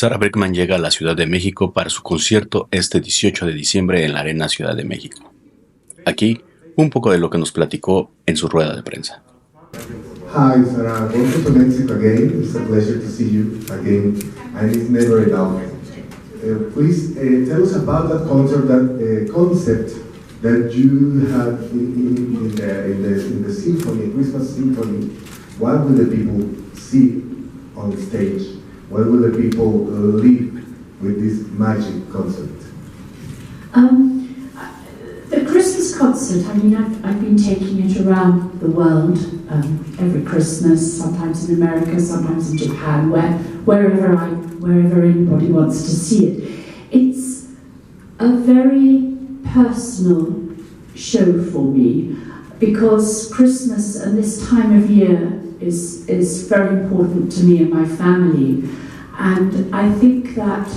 Sarah BRIGHTMAN llega a la Ciudad de México para su concierto este 18 de diciembre en la Arena Ciudad de México. Aquí, un poco de lo que nos platicó en su rueda de prensa. Hi Sarah, welcome to Mexico again. It's a pleasure to see you again, and it's never enough. Please tell us about that concert, that concept that you had in the symphony, Christmas Symphony. What will the people see on stage? What will the people live with this magic concert? The Christmas concert, I mean, I've been taking it around the world every Christmas, sometimes in America, sometimes in Japan, wherever anybody wants to see it. It's a very personal show for me because Christmas and this time of year is very important to me and my family, and I think that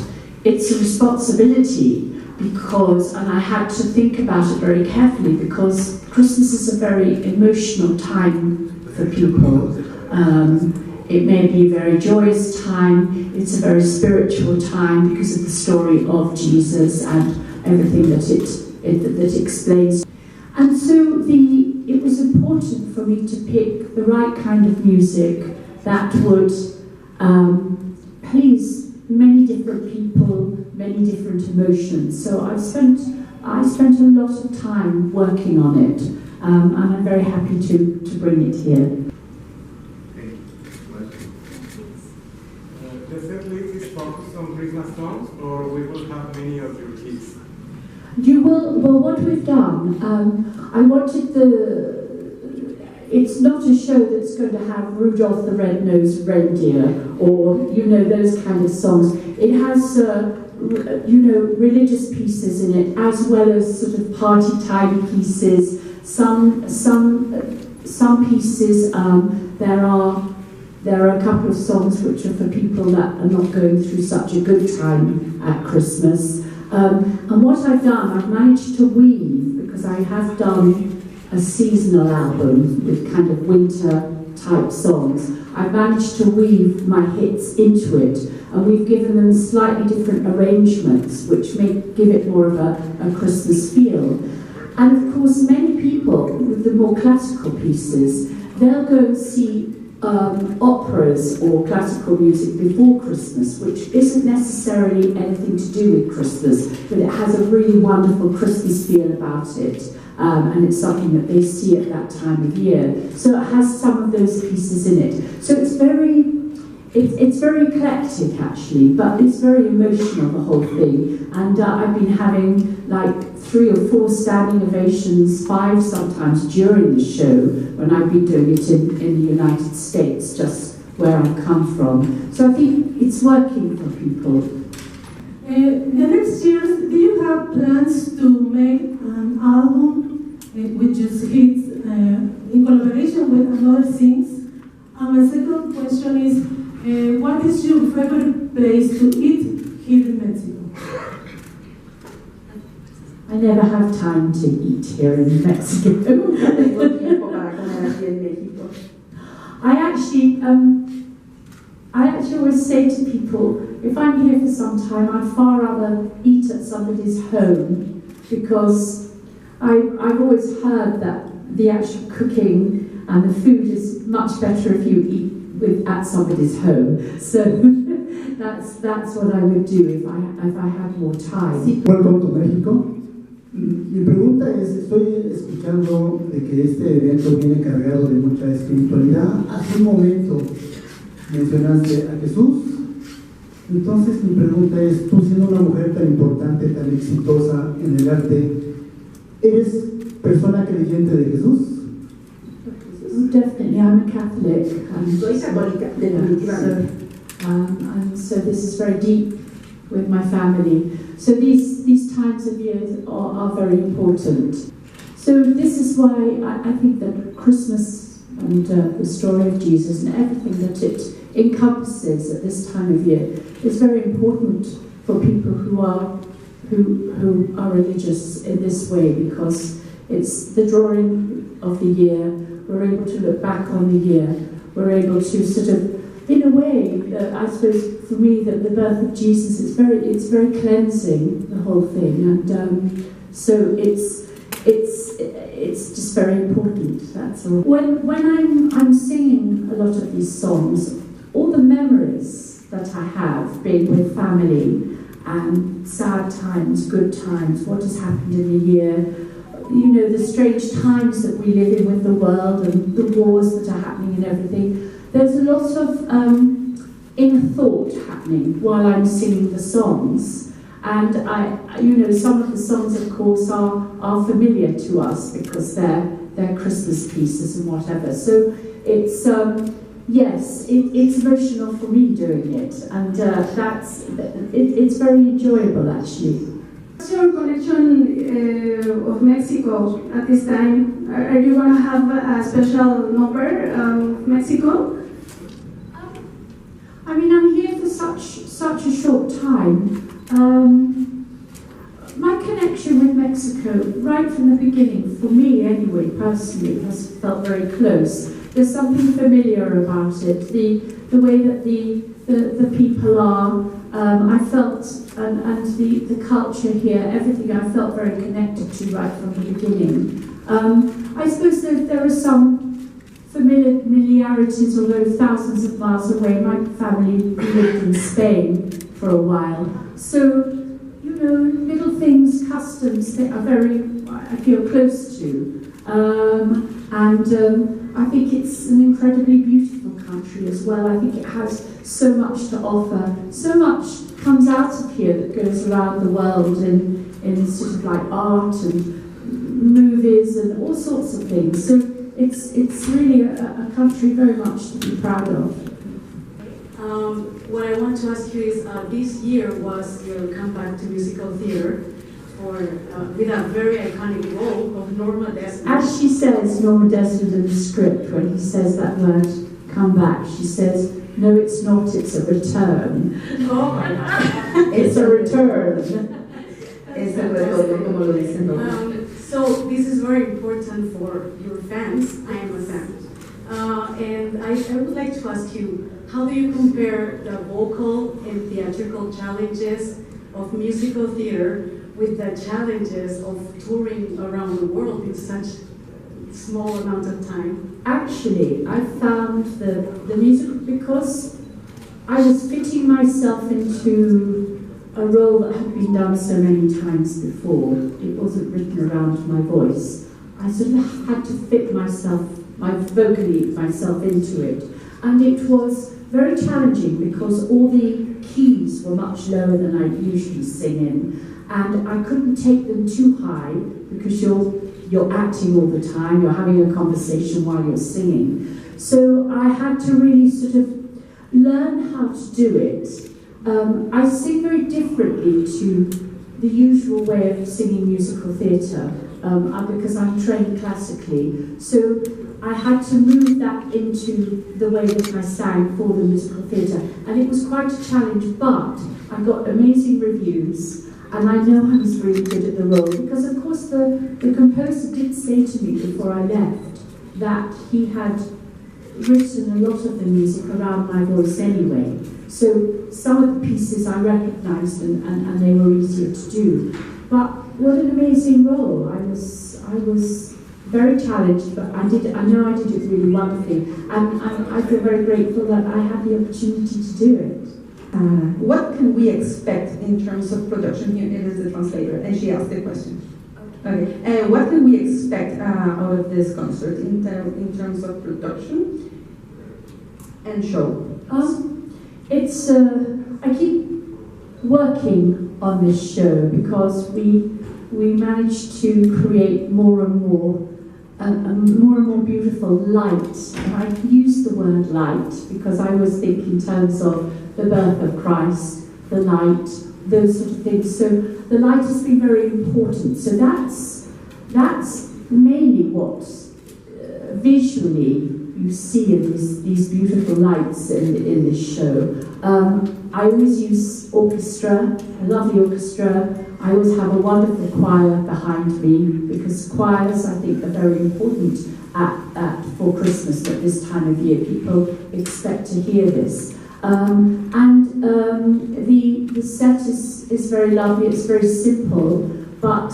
it's a responsibility because, and I had to think about it very carefully because Christmas is a very emotional time for people. It may be a very joyous time, it's a very spiritual time because of the story of Jesus and everything that it explains. And so it was important for me to pick the right kind of music that would please many different people, many different emotions. So I spent a lot of time working on it, and I'm very happy to bring it here. The set list is focused on Christmas songs, or we will have many of your hits? Well, what we've done, I wanted it's not a show that's going to have Rudolph the Red-Nosed Reindeer or, those kind of songs. It has, religious pieces in it, as well as sort of party-time pieces. Some pieces, there are a couple of songs which are for people that are not going through such a good time at Christmas. And what I've done, I've managed to weave, because I have done a seasonal album with kind of winter type songs. I managed to weave my hits into it, and we've given them slightly different arrangements which may give it more of a Christmas feel. And of course many people with the more classical pieces, they'll go and see operas or classical music before Christmas, which isn't necessarily anything to do with Christmas, but it has a really wonderful Christmas feel about it. And it's something that they see at that time of year. So it has some of those pieces in it. So it's very eclectic actually, but it's very emotional, the whole thing. And I've been having like 3 or 4 standing ovations, 5 sometimes during the show, when I've been doing it in the United States, just where I come from. So I think it's working for people. The next year, do you have plans to make an album with just hits in collaboration with other things? And my second question is, what is your favorite place to eat here in Mexico? I never have time to eat here in Mexico. I actually always say to people, if I'm here for some time, I'd far rather eat at somebody's home, because I've always heard that the actual cooking and the food is much better if you eat at somebody's home. So that's what I would do if I had more time. Welcome to México. Mi pregunta es, estoy escuchando de que este evento viene cargado de mucha espiritualidad. Hace un momento mencionaste a Jesús. Entonces mi pregunta es, tú siendo una mujer tan importante, tan exitosa en el arte, ¿eres persona creyente de Jesús? Definitely, I'm a Catholic. So this is very deep with my family. So these times of year are very important. So this is why I think that Christmas and the story of Jesus and everything that it encompasses at this time of year is very important for people who are religious in this way, because it's the drawing of the year. We're able to look back on the year. We're able to sort of in a way, I suppose for me that the birth of Jesus is it's very cleansing, the whole thing, and so it's just very important. That's all. When I'm singing a lot of these songs, all the memories that I have, being with family and sad times, good times, what has happened in the year, you know, the strange times that we live in with the world and the wars that are happening and everything. There's a lot of inner thought happening while I'm singing the songs, and you know, some of the songs, of course, are familiar to us because they're Christmas pieces and whatever. So it's yes, it's emotional for me doing it, and it's very enjoyable actually. What's your connection of Mexico at this time? Are you going to have a special number of Mexico? I mean, I'm here for such a short time. My connection with Mexico, right from the beginning, for me anyway, personally, has felt very close. There's something familiar about it. The way that the people are. I felt, and the culture here, everything I felt very connected to right from the beginning. I suppose there are some familiarities, although thousands of miles away. My family lived in Spain for a while. So, you know, little things, customs that are I feel close to. I think it's an incredibly beautiful country as well. I think it has so much to offer. So much comes out of here that goes around the world in sort of like art and movies and all sorts of things. So it's really a country very much to be proud of. What I want to ask you is, this year was your comeback to musical theatre with a very iconic role of Norma Desmond. As she says, Norma Desmond in the script, when he says that word, come back, she says, no, it's not, it's a return. Oh my God. It's a return. So this is very important for your fans. I am a fan. And I would like to ask you, how do you compare the vocal and theatrical challenges of musical theater with the challenges of touring around the world in such small amount of time? Actually, I found the musical, because I was fitting myself into a role that had been done so many times before. It wasn't written around my voice. I sort of had to fit myself into it. And it was very challenging because all the keys were much lower than I usually sing in. And I couldn't take them too high because you're acting all the time, you're having a conversation while you're singing. So I had to really sort of learn how to do it. I sing very differently to the usual way of singing musical theatre because I'm trained classically. So I had to move that into the way that I sang for the musical theatre. And it was quite a challenge, but I got amazing reviews. And I know I was really good at the role because, of course, the composer did say to me before I left that he had written a lot of the music around my voice anyway. So some of the pieces I recognised and they were easier to do. But what an amazing role! I was very challenged, but I know I did it really wonderfully, and I feel very grateful that I had the opportunity to do it. What can we expect in terms of production? Here it is the translator, and she asked the question. Okay. What can we expect out of this concert in terms of production and show? I keep working on this show because we managed to create more and more beautiful light. And I use the word light because I always think in terms of the birth of Christ, the light, those sort of things. So the light has been very important. So that's mainly what visually you see in these beautiful lights in this show. I always use orchestra. I love the orchestra. I always have a wonderful choir behind me, because choirs, I think, are very important for Christmas at this time of year. People expect to hear this. The set is very lovely, it's very simple, but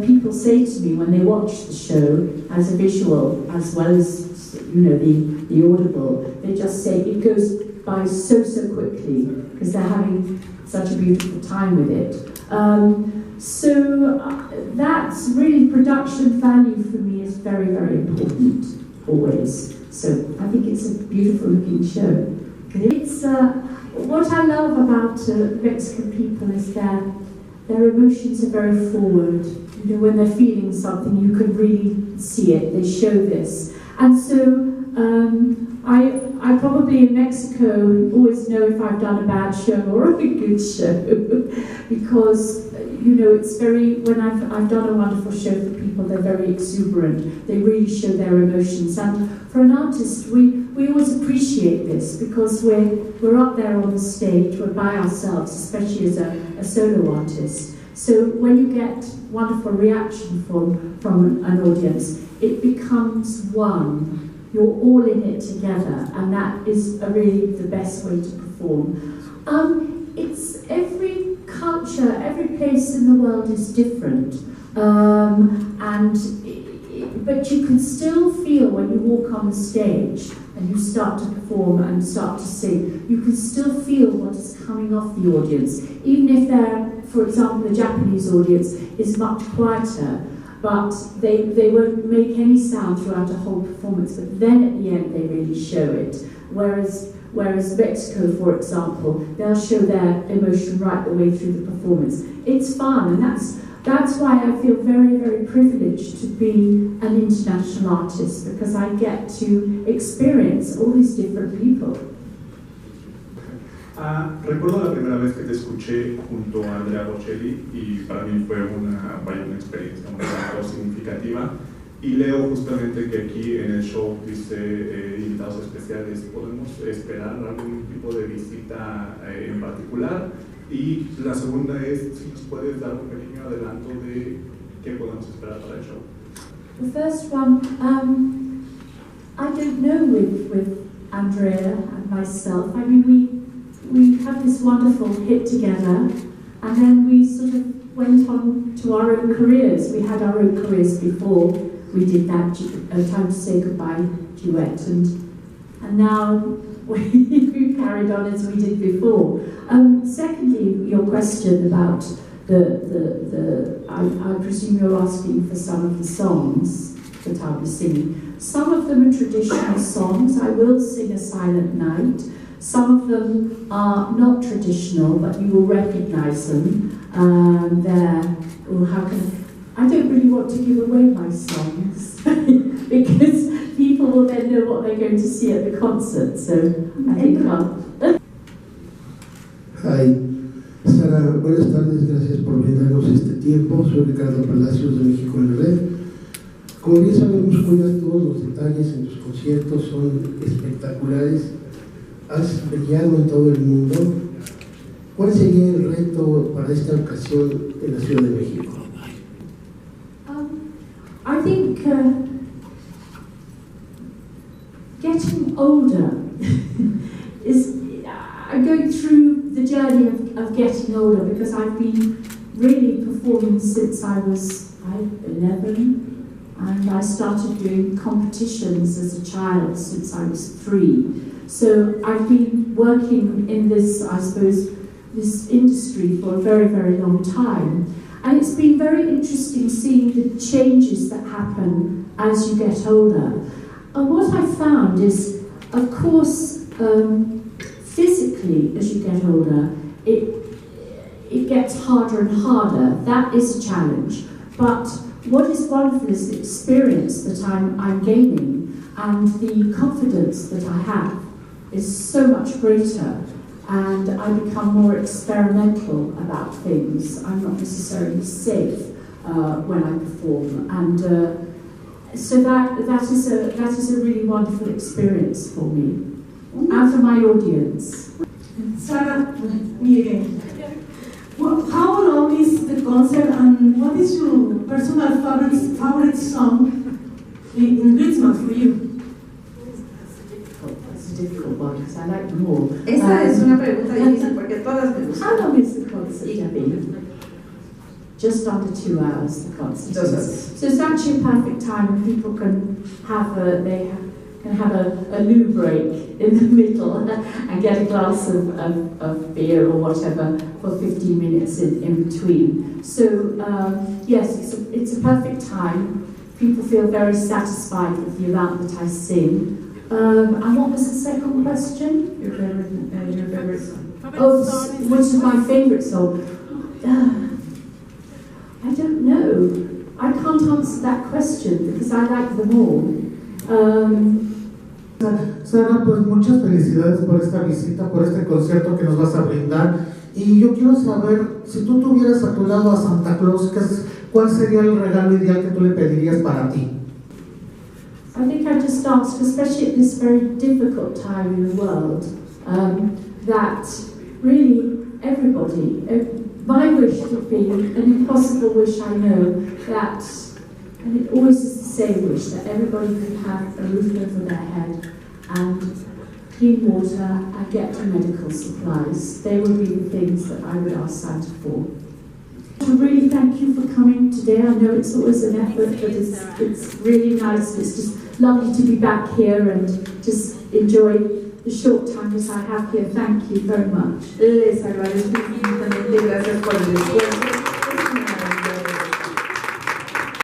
people say to me when they watch the show as a visual as well as, you know, the audible, they just say it goes by so quickly because they're having such a beautiful time with it. That's really production value for me is very important, always. So I think it's a beautiful looking show. It's what I love about Mexican people is their emotions are very forward. You know, when they're feeling something, you can really see it. They show this, and so I probably in Mexico always know if I've done a bad show or a good show because you know it's very when I've done a wonderful show for people, they're very exuberant. They really show their emotions, and for an artist, we always appreciate this because we're up there on the stage, we're by ourselves, especially as a solo artist. So when you get wonderful reaction from an audience, it becomes one. You're all in it together, and that is really the best way to perform. It's every culture, every place in the world is different, but you can still feel when you walk on the stage and you start to perform and start to sing, you can still feel what is coming off the audience, even if they're, for example, the Japanese audience is much quieter, but they won't make any sound throughout a whole performance, but then at the end they really show it. Whereas Mexico, for example, they'll show their emotion right the way through the performance. It's fun, and that's why I feel very privileged to be an international artist, because I get to experience all these different people. Recuerdo la primera vez que te escuché junto a Andrea Bocelli y para mí fue una experiencia muy significativa, y leo justamente que aquí en el show dice invitados especiales. ¿Podemos esperar algún tipo de visita en particular? Y la segunda es si nos puedes dar un pequeño adelanto de qué podemos esperar para el show. The first one, I don't know with Andrea and myself. I mean, we had this wonderful hit together, and then we sort of went on to our own careers. We had our own careers before we did that Time to Say Goodbye duet, and now we carried on as we did before. Secondly, your question about I presume you're asking for some of the songs that I'll be singing. Some of them are traditional songs. I will sing A Silent Night. Some of them are not traditional, but you will recognize them. I don't really want to give away my songs because people will then know what they're going to see at the concert. So I think Hi, Sara, buenas tardes, gracias por brindarnos este tiempo. Soy Ricardo Palacios de México en Red. Como bien sabemos, cuidas todos los detalles en tus conciertos, son espectaculares. Has brillado en todo el mundo. ¿Cuál sería el reto para esta ocasión en la Ciudad de México? I think getting older I'm going through the journey of getting older, because I've been really performing since I was 11, and I started doing competitions as a child since I was 3. So I've been working in this, I suppose, this industry for a very long time. And it's been very interesting seeing the changes that happen as you get older. And what I found is, of course, physically, as you get older, it gets harder and harder. That is a challenge. But what is wonderful is the experience that I'm gaining, and the confidence that I have is so much greater, and I become more experimental about things. I'm not necessarily safe when I perform, and so that is a really wonderful experience for me and for my audience. Sarah, Miguel. How long is the concert, and what is your personal favorite song in Christmas for you? That's a difficult one because I like them all. Esa es una pregunta difícil porque todas me gustan. How long is the concert, Debbie? Just under 2 hours, the concert. So it's actually a perfect time when people can have a loo break in the middle and get a glass of beer or whatever for 15 minutes in between. So yes, it's a perfect time. People feel very satisfied with the amount that I sing. And what was the second question? Your favorite song. Which is my favourite song? I don't know. I can't answer that question because I like them all. Sara, pues muchas felicidades por esta visita, por este concierto que nos vas a brindar. Y yo quiero saber, si tú tuvieras a tu lado a Santa Claus, ¿cuál sería el regalo ideal que tú le pedirías para ti? I think I just asked, especially at this very difficult time in the world, that really everybody, my wish would be, an impossible wish I know, that, and it always is the same wish, that everybody could have a roof over their head and clean water and get to medical supplies. They would be the things that I would ask Santa for. I really thank you for coming today. I know it's always an effort, but it's really nice. It's just lovely to be back here and just enjoy the short time that I have here. Thank you very much. Les agradezco infinitamente, gracias por el esfuerzo.